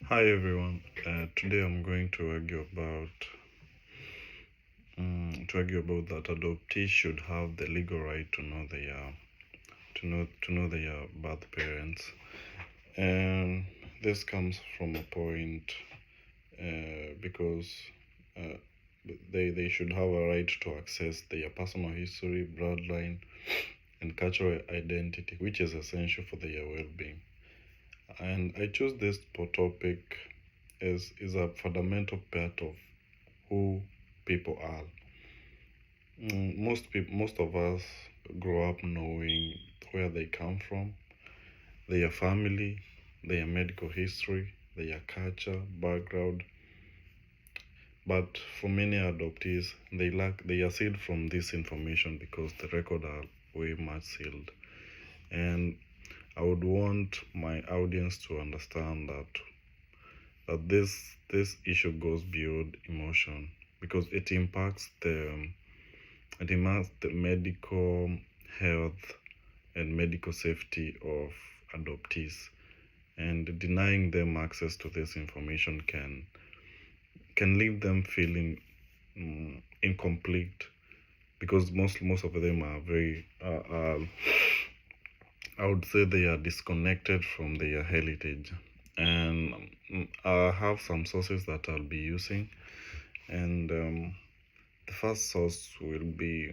Hi everyone. Today I'm going to argue about that adoptees should have the legal right to know their birth parents, and this comes from a point because uh, they should have a right to access their personal history, bloodline, and cultural identity, which is essential for their well-being. And I chose this topic as is a fundamental part of who people are. Most of us grow up knowing where they come from, their family, their medical history, their culture, background. But for many adoptees, they are sealed from this information because the record are way much sealed. And I would want my audience to understand that this issue goes beyond emotion because it impacts the medical health and medical safety of adoptees, and denying them access to this information can leave them feeling incomplete because most of them are very I would say they are disconnected from their heritage. And I have some sources that I'll be using, and the first source will be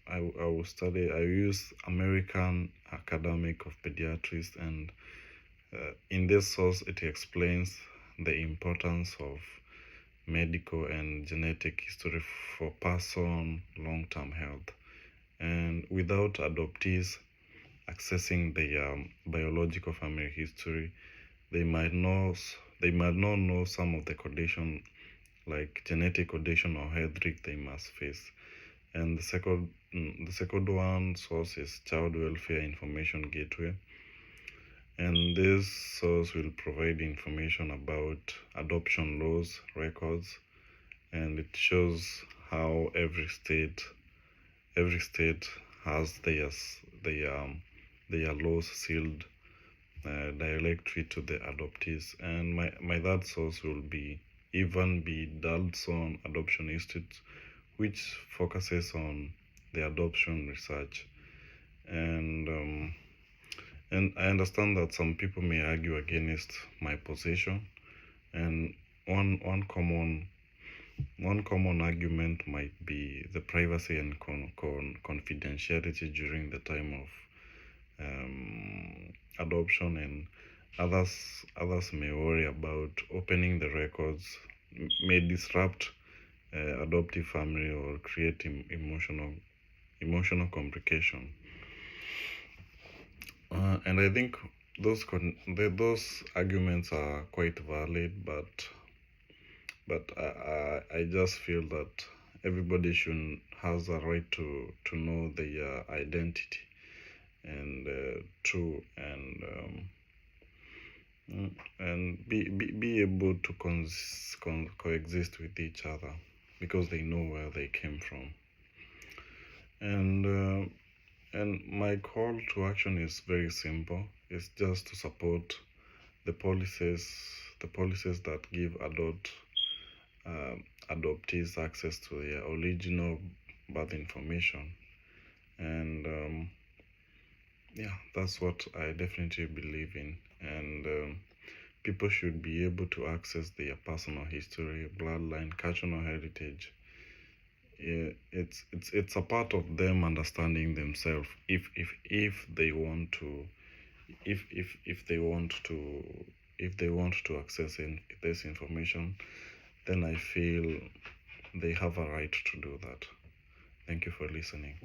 I will study. I use American Academic of Pediatrics, and in this source, it explains the importance of medical and genetic history for person long-term health. And without adoptees accessing their biological family history, they might not know some of the condition like genetic condition or health risk they must face. And the second one source is Child Welfare Information Gateway, and this source will provide information about adoption laws, records, and it shows how every state has their laws sealed directly to the adoptees. And my third source will be Dadson Adoption Institute, which focuses on the adoption research. And I understand that some people may argue against my position, and one common argument might be the privacy and confidentiality during the time of adoption, and others may worry about opening the records may disrupt adoptive family or create emotional complication. And I think those arguments are quite valid, but I just feel that everybody should has a right to know their identity and true and be able to coexist with each other because they know where they came from. And my call to action is very simple. It's just to support the policies that give adoptees access to their original birth information. And yeah, that's what I definitely believe in. And people should be able to access their personal history, bloodline, cultural heritage. It's a part of them understanding themselves if they want to if they want to access this information, then I feel they have a right to do that. Thank you for listening.